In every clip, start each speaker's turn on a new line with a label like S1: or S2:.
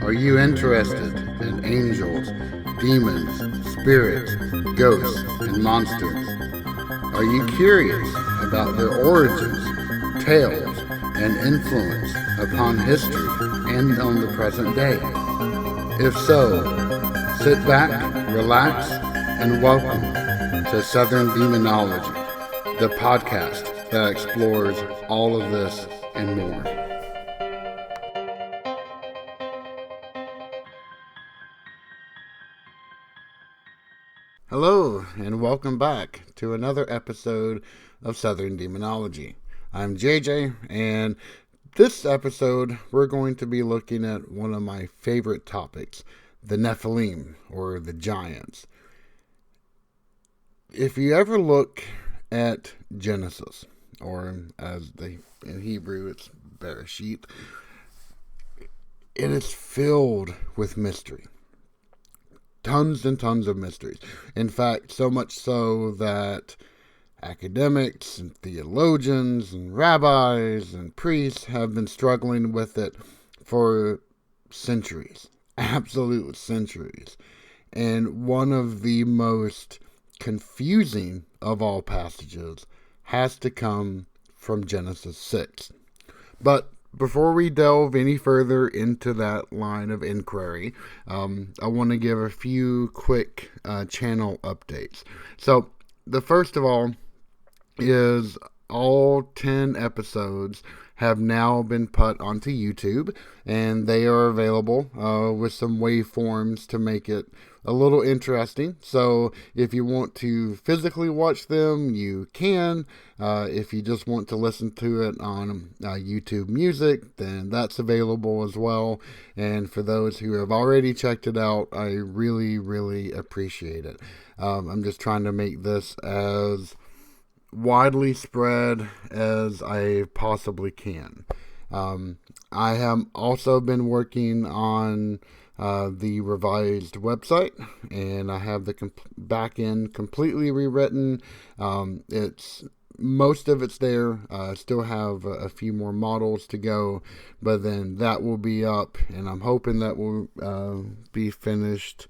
S1: Are you interested in angels, demons, spirits, ghosts, and monsters? Are you curious about their origins, tales, and influence upon history and on the present day? If so, sit back, relax, and welcome to Southern Demonology, the podcast that explores all of this and more. Hello, and welcome back to another episode of Southern Demonology. I'm JJ, and this episode we're going to be looking at one of my favorite topics, the Nephilim, or the Giants. If you ever look at Genesis, or in Hebrew it's Bereshit, it is filled with mystery. Tons and tons of mysteries. In fact, so much so that academics and theologians and rabbis and priests have been struggling with it for centuries. Absolute centuries. And one of the most confusing of all passages has to come from Genesis 6. But before we delve any further into that line of inquiry, I want to give a few quick channel updates. So, the first of all is all 10 episodes have now been put onto YouTube, and they are available with some waveforms to make it a little interesting. So if you want to physically watch them, you can. If you just want to listen to it on YouTube Music, then that's available as well. And for those who have already checked it out, I really, really appreciate it. I'm just trying to make this as widely spread as I possibly can. I have also been working on the revised website, and I have the back end completely rewritten. Most of it's there. I still have a few more models to go, but then that will be up, and I'm hoping that will be finished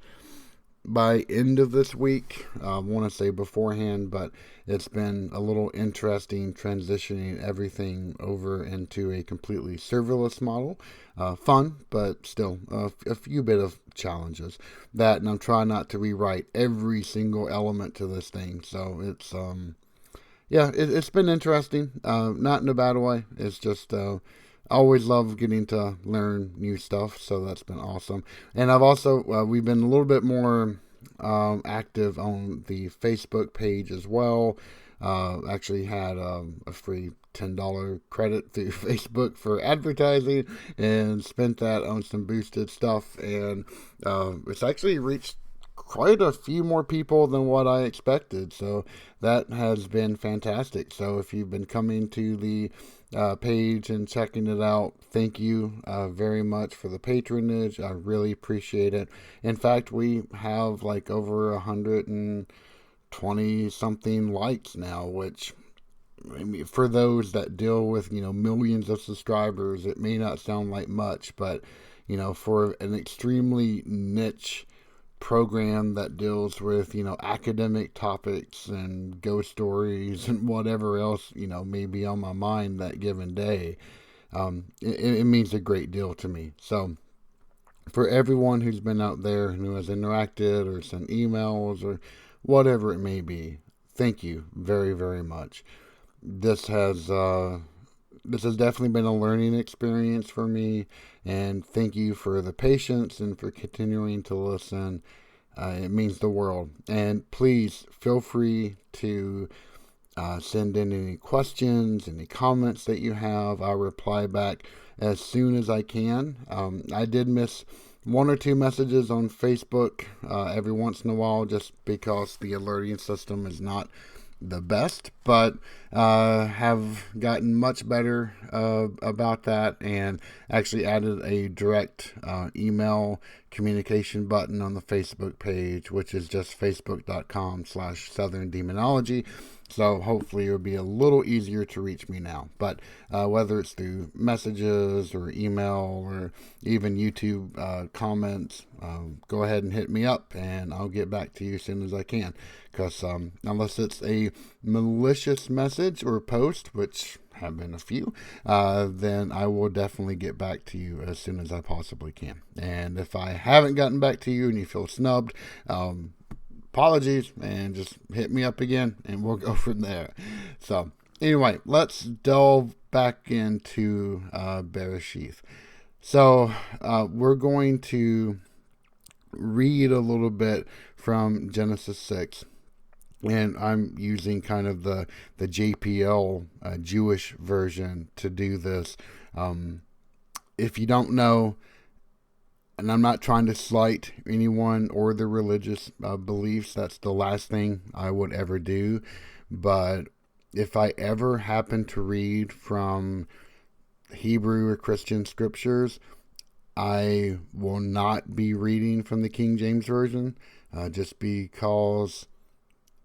S1: by end of this week. I want to say beforehand, but it's been a little interesting transitioning everything over into a completely serverless model. Fun, but still a few bit of challenges. That, and I'm trying not to rewrite every single element to this thing. So it's it's been interesting. Not in a bad way. It's just always love getting to learn new stuff, so that's been awesome. And I've also we've been a little bit more active on the Facebook page as well. Actually had a free $10 credit through Facebook for advertising, and spent that on some boosted stuff, and it's actually reached quite a few more people than what I expected, so that has been fantastic. So if you've been coming to the page and checking it out, thank you very much for the patronage. I really appreciate it. In fact, we have like over 120 something likes now, which, I mean, for those that deal with millions of subscribers, it may not sound like much, but for an extremely niche program that deals with academic topics and ghost stories and whatever else may be on my mind that given day, it means a great deal to me. So for everyone who's been out there and who has interacted or sent emails or whatever it may be, thank you very, very much. This has definitely been a learning experience for me, and thank you for the patience and for continuing to listen. It means the world. And please feel free to send in any questions, any comments that you have. I'll reply back as soon as I can. I did miss one or two messages on Facebook every once in a while, just because the alerting system is not the best, but have gotten much better about that, and actually added a direct email communication button on the Facebook page, which is just facebook.com/Southern Demonology. So hopefully it'll be a little easier to reach me now. But whether it's through messages or email or even YouTube comments, go ahead and hit me up and I'll get back to you as soon as I can. Because unless it's a malicious message or post, which have been a few, then I will definitely get back to you as soon as I possibly can. And if I haven't gotten back to you and you feel snubbed, apologies, and just hit me up again and we'll go from there. So anyway, let's delve back into Bereshith. So we're going to read a little bit from Genesis 6, and I'm using kind of the JPL Jewish version to do this. If you don't know, and I'm not trying to slight anyone or their religious beliefs. That's the last thing I would ever do. But if I ever happen to read from Hebrew or Christian scriptures, I will not be reading from the King James Version, just because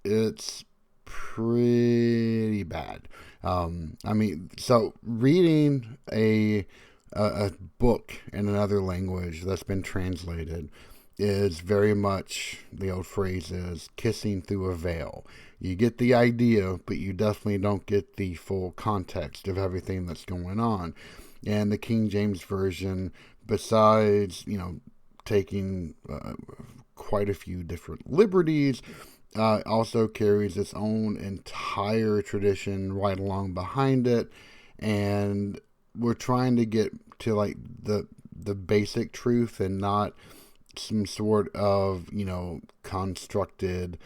S1: it's pretty bad. So reading a book in another language that's been translated is very much, the old phrase is, kissing through a veil. You get the idea, but you definitely don't get the full context of everything that's going on. And the King James Version, besides, taking quite a few different liberties, also carries its own entire tradition right along behind it. And we're trying to get to like the basic truth and not some sort of constructed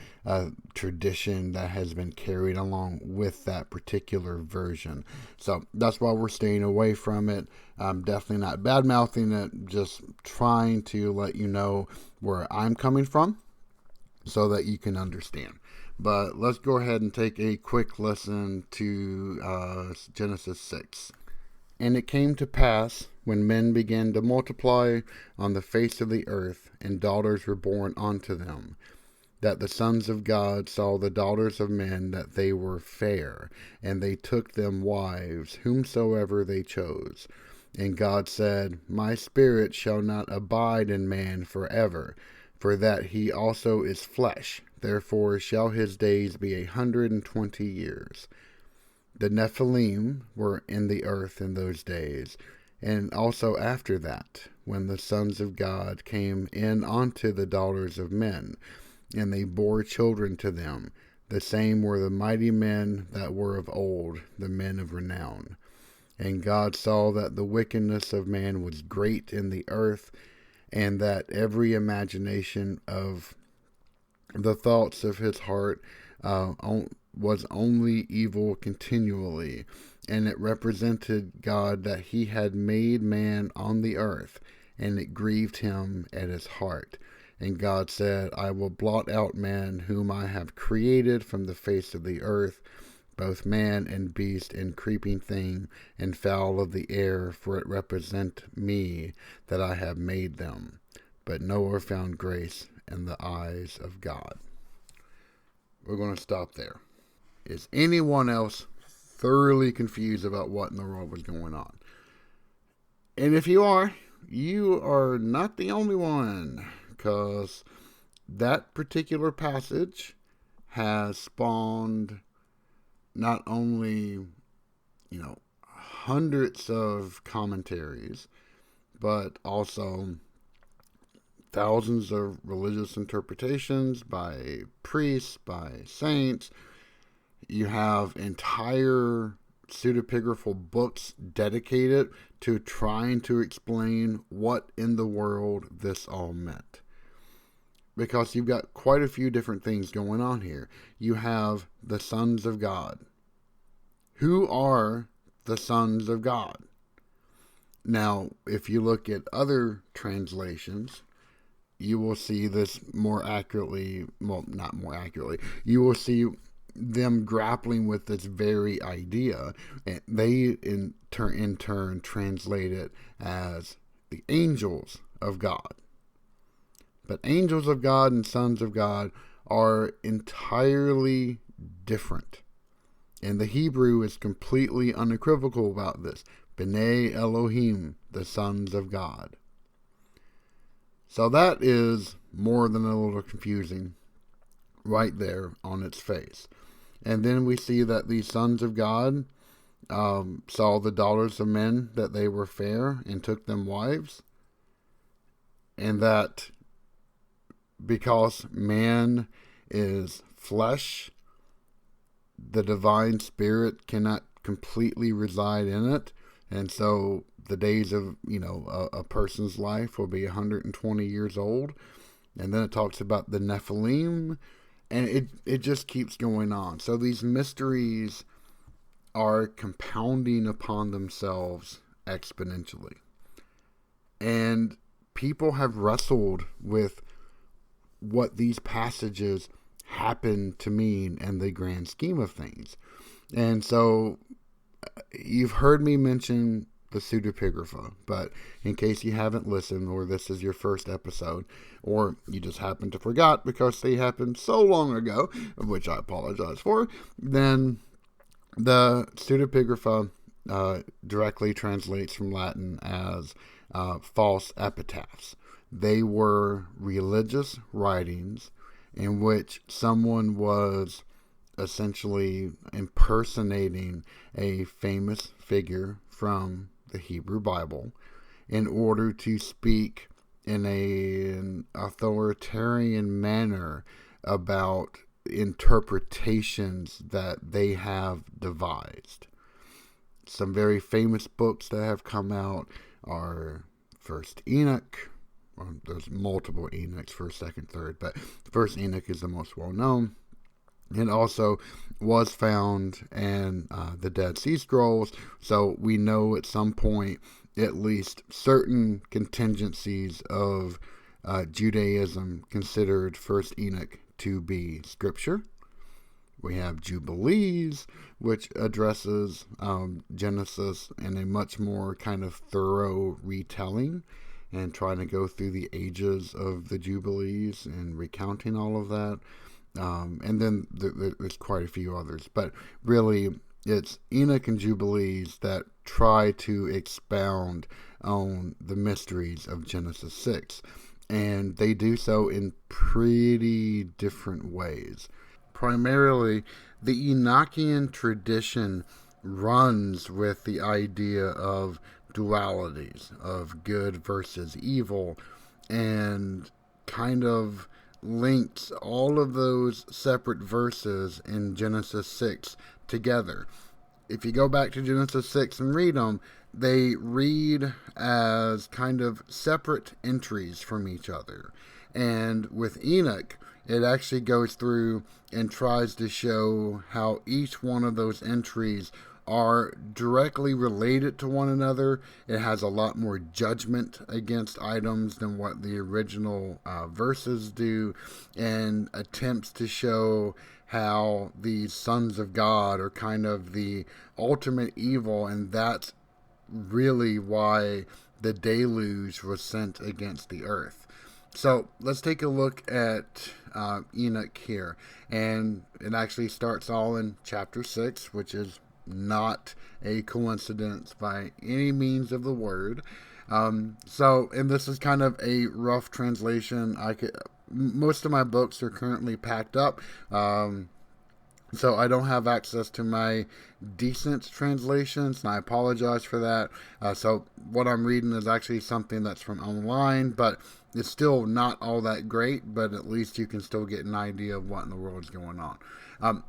S1: tradition that has been carried along with that particular version. So that's why we're staying away from it. I'm definitely not bad mouthing it, just trying to let you know where I'm coming from so that you can understand. But let's go ahead and take a quick listen to Genesis 6. And it came to pass, when men began to multiply on the face of the earth, and daughters were born unto them, that the sons of God saw the daughters of men that they were fair, and they took them wives, whomsoever they chose. And God said, My spirit shall not abide in man forever, for that he also is flesh. Therefore shall his days be 120 years. The Nephilim were in the earth in those days, and also after that, when the sons of God came in unto the daughters of men, and they bore children to them. The same were the mighty men that were of old, the men of renown. And God saw that the wickedness of man was great in the earth, and that every imagination of the thoughts of his heart was only evil continually. And it represented God that he had made man on the earth, and it grieved him at his heart. And God said, I will blot out man whom I have created from the face of the earth, both man and beast and creeping thing and fowl of the air, for it represent me that I have made them. But Noah found grace in the eyes of God. We're going to stop there. Is anyone else thoroughly confused about what in the world was going on? And if you are not the only one, because that particular passage has spawned not only, hundreds of commentaries, but also thousands of religious interpretations by priests, by saints. You have entire pseudepigraphal books dedicated to trying to explain what in the world this all meant. Because you've got quite a few different things going on here. You have the sons of God. Who are the sons of God? Now, if you look at other translations, you will see this more accurately, well, not more accurately, you will see them grappling with this very idea, and they in turn translate it as the angels of God. But angels of God and sons of God are entirely different And the Hebrew is completely unequivocal about this. B'nai Elohim, the sons of God. So that is more than a little confusing right there on its face. And then we see that these sons of God saw the daughters of men, that they were fair, and took them wives. And that because man is flesh, the divine spirit cannot completely reside in it. And so the days of, a person's life will be 120 years old. And then it talks about the Nephilim. And it just keeps going on. So these mysteries are compounding upon themselves exponentially. And people have wrestled with what these passages happen to mean in the grand scheme of things. And so you've heard me mention the pseudepigrapha, but in case you haven't listened, or this is your first episode, or you just happen to forgot because they happened so long ago, which I apologize for, then the pseudepigrapha directly translates from Latin as false epitaphs. They were religious writings in which someone was essentially impersonating a famous figure from the Hebrew Bible in order to speak in an authoritarian manner about interpretations that they have devised. Some very famous books that have come out are First Enoch. Well, there's multiple Enochs, first, second, third, but First Enoch is the most well known. It also was found in the Dead Sea Scrolls, so we know at some point at least certain contingencies of Judaism considered First Enoch to be scripture. We have Jubilees, which addresses Genesis in a much more kind of thorough retelling and trying to go through the ages of the Jubilees and recounting all of that. And then there's quite a few others. But really, it's Enoch and Jubilees that try to expound on the mysteries of Genesis 6. And they do so in pretty different ways. Primarily, the Enochian tradition runs with the idea of dualities, of good versus evil, and kind of links all of those separate verses in Genesis 6 together. If you go back to Genesis 6 and read them, they read as kind of separate entries from each other. And with Enoch, it actually goes through and tries to show how each one of those entries are directly related to one another. It has a lot more judgment against items than what the original verses do, and attempts to show how these sons of God are kind of the ultimate evil, and that's really why the deluge was sent against the earth. So let's take a look at Enoch here, and it actually starts all in chapter 6, which is not a coincidence by any means of the word. And this is kind of a rough translation. Most of my books are currently packed up, so I don't have access to my decent translations, and I apologize for that. So what I'm reading is actually something that's from online, but it's still not all that great, but at least you can still get an idea of what in the world is going on.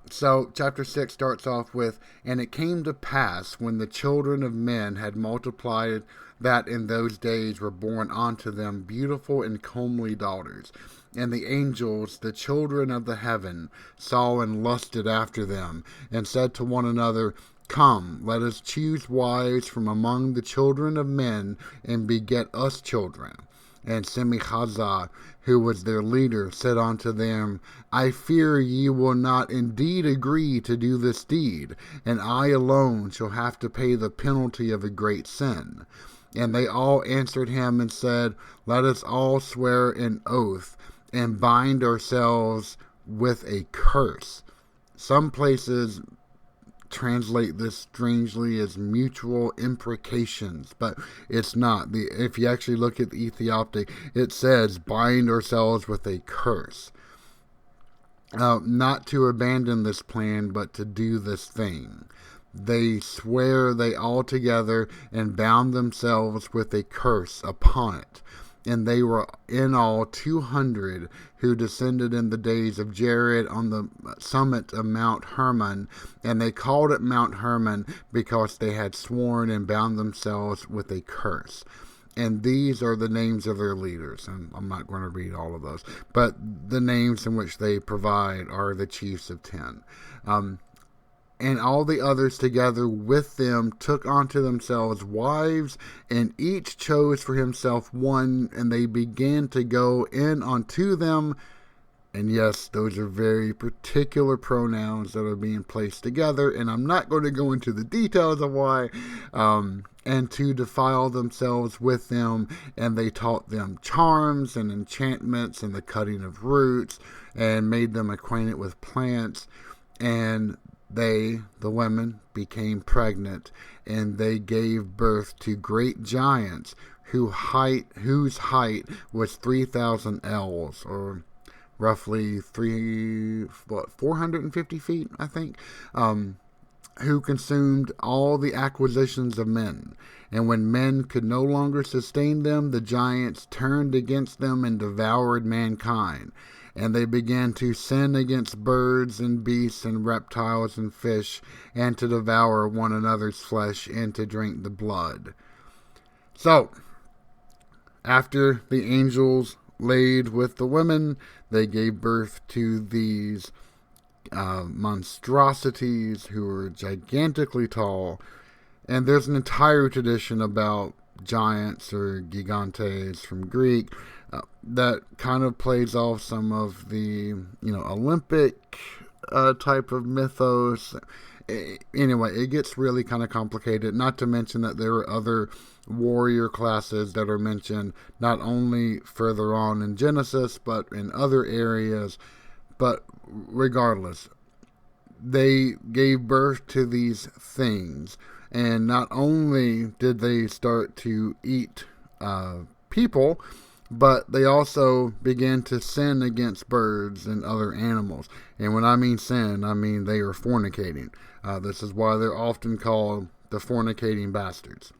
S1: So chapter 6 starts off with, "And it came to pass, when the children of men had multiplied, that in those days were born unto them beautiful and comely daughters. And the angels, the children of the heaven, saw and lusted after them, and said to one another, Come, let us choose wives from among the children of men, and beget us children. And Semichazah, who was their leader, said unto them, I fear ye will not indeed agree to do this deed, and I alone shall have to pay the penalty of a great sin. And they all answered him and said, Let us all swear an oath, and bind ourselves with a curse." Some places translate this strangely as mutual imprecations, but it's not. If you actually look at the Ethiopic, it says, bind ourselves with a curse. Not to abandon this plan, but to do this thing. They swear they all together and bound themselves with a curse upon it. And they were in all 200 who descended in the days of Jared on the summit of Mount Hermon. And they called it Mount Hermon because they had sworn and bound themselves with a curse. And these are the names of their leaders. And I'm not going to read all of those. But the names in which they provide are the chiefs of 10. And all the others together with them took unto themselves wives, and each chose for himself one, and they began to go in unto them. And yes, those are very particular pronouns that are being placed together, and I'm not going to go into the details of why, and to defile themselves with them, and they taught them charms and enchantments and the cutting of roots, and made them acquainted with plants, and they, the women, became pregnant, and they gave birth to great giants whose height was 3,000 ells, or roughly 450 feet, I think, who consumed all the acquisitions of men. And when men could no longer sustain them, the giants turned against them and devoured mankind. And they began to sin against birds and beasts and reptiles and fish, and to devour one another's flesh, and to drink the blood. So, after the angels laid with the women, they gave birth to these monstrosities who were gigantically tall. And there's an entire tradition about giants, or gigantes from Greek, that kind of plays off some of the, Olympic type of mythos. Anyway, it gets really kind of complicated, not to mention that there are other warrior classes that are mentioned not only further on in Genesis, but in other areas. But regardless, they gave birth to these things, and not only did they start to eat people, but they also began to sin against birds and other animals. And when I mean sin, I mean they are fornicating. This is why they're often called the fornicating bastards.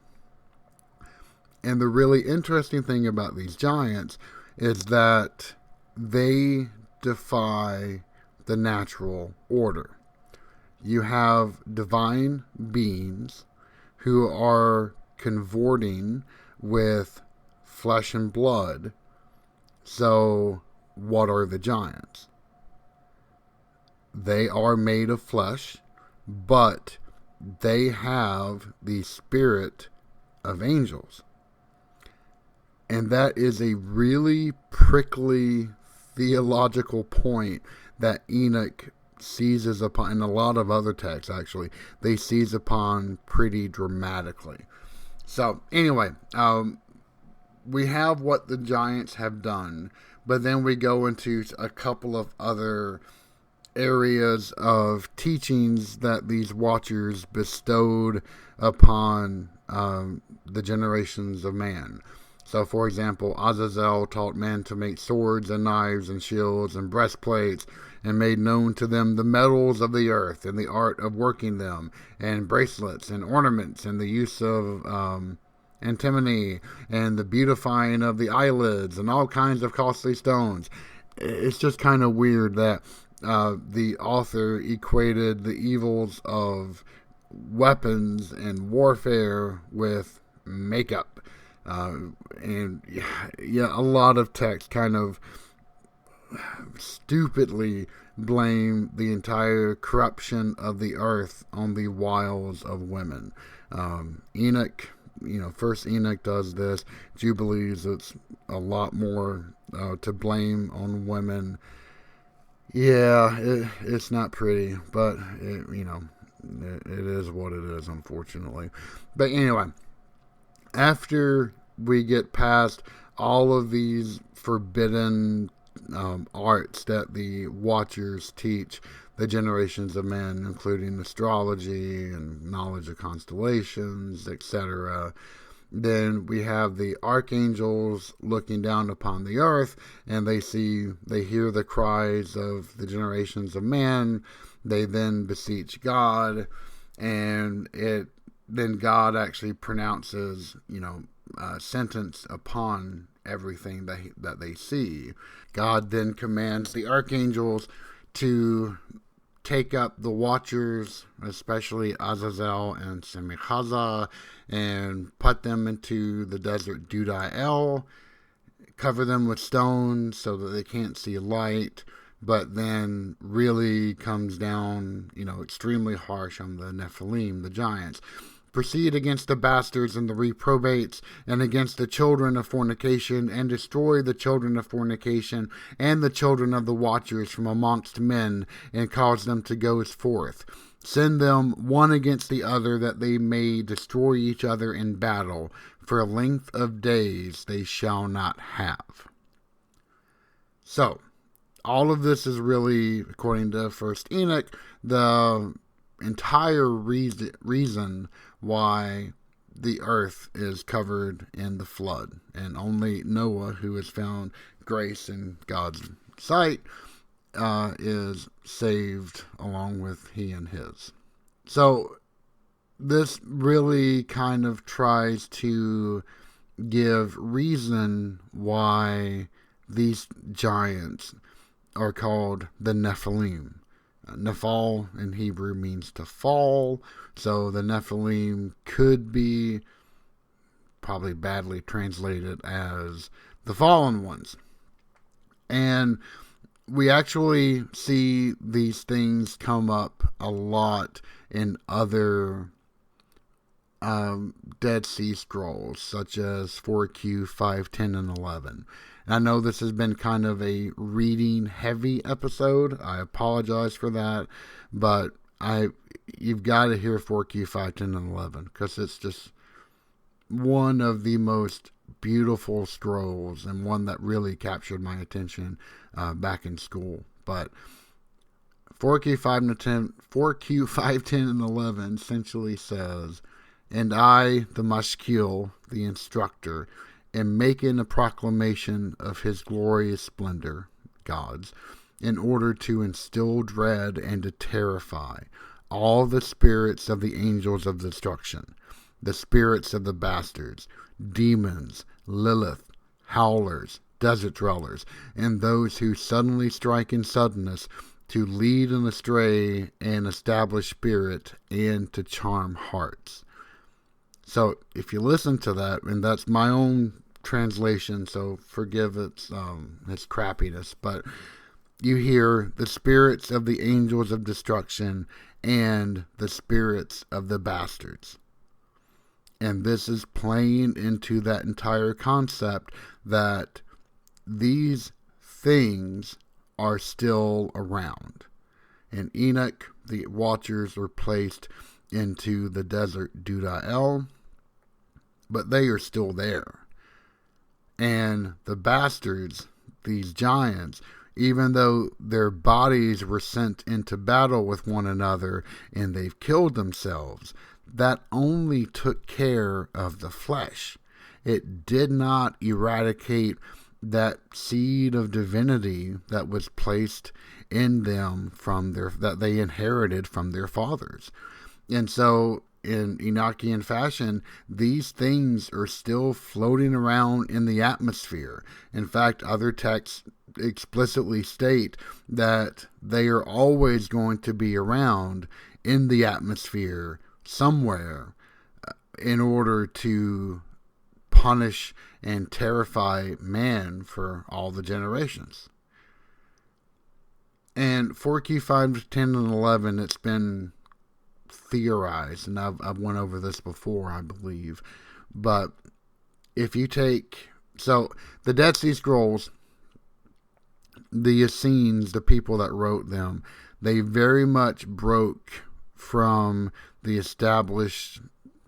S1: And the really interesting thing about these giants is that they defy the natural order. You have divine beings who are convorting with flesh and blood. So, what are the giants? They are made of flesh, but they have the spirit of angels. And that is a really prickly theological point that Enoch seizes upon, and a lot of other texts actually, they seize upon pretty dramatically. So, anyway, we have what the giants have done, but then we go into a couple of other areas of teachings that these watchers bestowed upon the generations of man. So, for example, Azazel taught men to make swords and knives and shields and breastplates, and made known to them the metals of the earth and the art of working them, and bracelets and ornaments, and the use of antimony, and the beautifying of the eyelids, and all kinds of costly stones. It's just kind of weird that the author equated the evils of weapons and warfare with makeup. And a lot of texts kind of stupidly blame the entire corruption of the earth on the wiles of women. Enoch, first Enoch does this. Jubilees, it's a lot more to blame on women. Yeah, it's not pretty, but it is what it is, unfortunately. But anyway, after we get past all of these forbidden arts that the watchers teach, the generations of men, including astrology and knowledge of constellations, etc. Then we have the archangels looking down upon the earth, and they hear the cries of the generations of man. They then beseech God, and then God actually pronounces, sentence upon everything that they see. God then commands the archangels to take up the watchers, especially Azazel and Semichaza, and put them into the desert Dudael, cover them with stones so that they can't see light, but then really comes down, extremely harsh on the Nephilim, the giants. Proceed against the bastards and the reprobates, and against the children of fornication, and destroy the children of fornication, and the children of the watchers from amongst men, and cause them to go forth. Send them one against the other, that they may destroy each other in battle. For a length of days they shall not have. So, all of this is really, according to First Enoch, the entire reason why the earth is covered in the flood, and only Noah, who has found grace in God's sight, is saved along with he and his. So this really kind of tries to give reason why these giants are called the Nephilim. Nephal in Hebrew means to fall, so the Nephilim could be probably badly translated as the fallen ones. And we actually see these things come up a lot in other Dead Sea Scrolls, such as 4Q, 5, 10, and 11. And I know this has been kind of a reading-heavy episode. I apologize for that, but you've got to hear 4Q, 5, 10, and 11, because it's just one of the most beautiful scrolls, and one that really captured my attention back in school. But 4Q, 5, 10, and 11 essentially says, "And I, the Mashkil, the instructor, am making a proclamation of his glorious splendor, God's, in order to instill dread and to terrify all the spirits of the angels of destruction, the spirits of the bastards, demons, Lilith, howlers, desert dwellers, and those who suddenly strike in suddenness, to lead an astray and establish spirit, and to charm hearts." So if you listen to that, and that's my own translation, so forgive its crappiness, but you hear the spirits of the angels of destruction and the spirits of the bastards. And this is playing into that entire concept that these things are still around. In Enoch, the watchers were placed into the desert Dudael, but they are still there. And the bastards, these giants, even though their bodies were sent into battle with one another and they've killed themselves, that only took care of the flesh. It did not eradicate that seed of divinity that was placed in them that they inherited from their fathers. And so in Enochian fashion, these things are still floating around in the atmosphere. In fact, other texts explicitly state that they are always going to be around in the atmosphere somewhere in order to punish and terrify man for all the generations. And 4Q, 5, 10, and 11, it's been theorized, and I've went over this before, I believe, but if you take, so the Dead Sea Scrolls, the Essenes, the people that wrote them, they very much broke from the established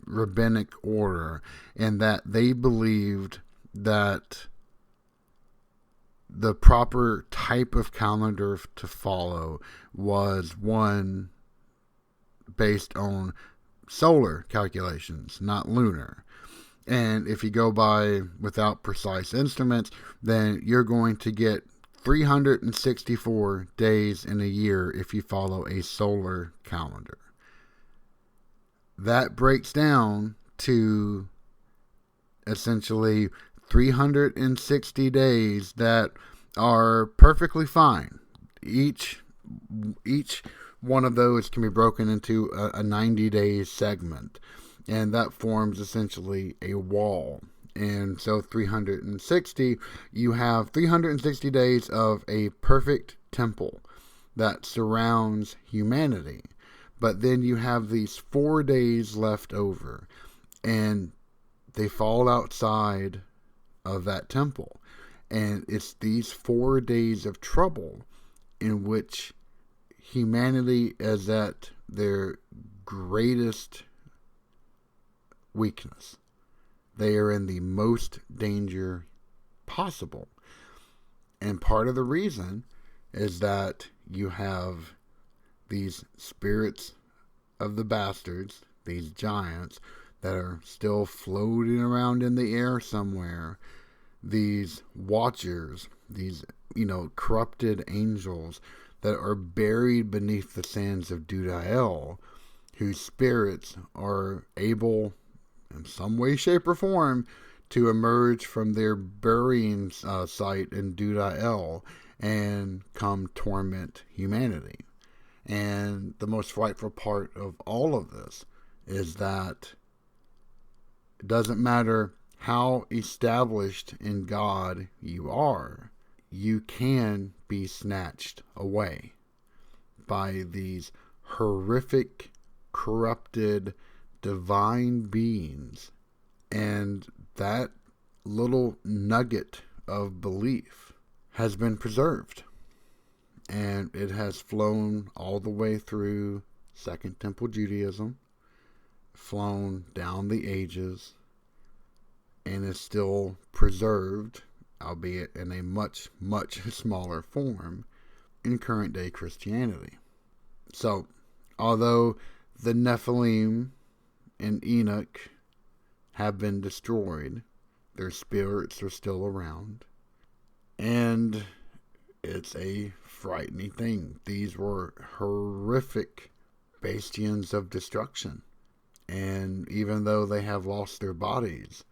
S1: rabbinic order, in that they believed that the proper type of calendar to follow was one based on solar calculations, not lunar. And if you go by without precise instruments, then you're going to get 364 days in a year if you follow a solar calendar. That breaks down to essentially 360 days that are perfectly fine. Each one of those can be broken into a 90-day segment, and that forms essentially a wall. And so 360, you have 360 days of a perfect temple that surrounds humanity. But then you have these 4 days left over, and they fall outside of that temple. And it's these 4 days of trouble in which humanity is at their greatest weakness. They are in the most danger possible. And part of the reason is that you have these spirits of the bastards, these giants, that are still floating around in the air somewhere. These watchers, these, corrupted angels that are buried beneath the sands of Dudael, whose spirits are able, in some way, shape, or form, to emerge from their burying site in Dudael and come torment humanity. And the most frightful part of all of this is that it doesn't matter how established in God you are, you can be snatched away by these horrific, corrupted, divine beings. And that little nugget of belief has been preserved. And it has flown all the way through Second Temple Judaism, flown down the ages, and is still preserved, albeit in a much, much smaller form, in current day Christianity. So, although the Nephilim and Enoch have been destroyed, their spirits are still around. And it's a frightening thing. These were horrific bastions of destruction. And even though they have lost their bodies,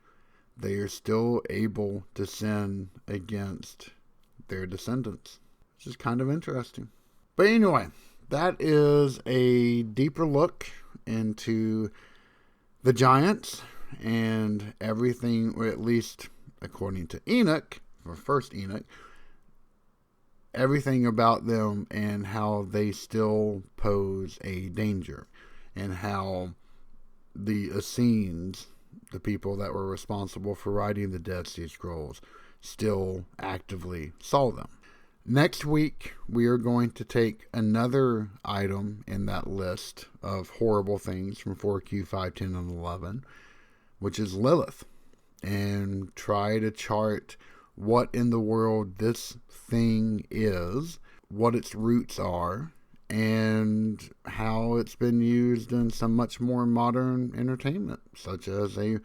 S1: they are still able to sin against their descendants, which is kind of interesting. But anyway, that is a deeper look into the giants and everything, or at least according to Enoch, or first Enoch, everything about them and how they still pose a danger, and how the Essenes, the people that were responsible for writing the Dead Sea Scrolls, still actively saw them. Next week, we are going to take another item in that list of horrible things from 4Q, 5, 10, and 11, which is Lilith, and try to chart what in the world this thing is, what its roots are, and how it's been used in some much more modern entertainment, such as a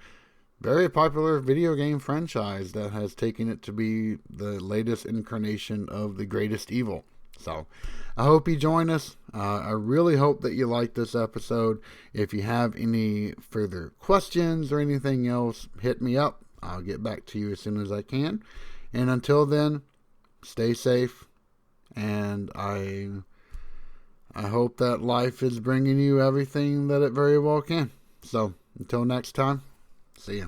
S1: very popular video game franchise that has taken it to be the latest incarnation of the greatest evil. So, I hope you join us. I really hope that you like this episode. If you have any further questions or anything else, hit me up. I'll get back to you as soon as I can. And until then, stay safe. And I hope that life is bringing you everything that it very well can. So, until next time, see ya.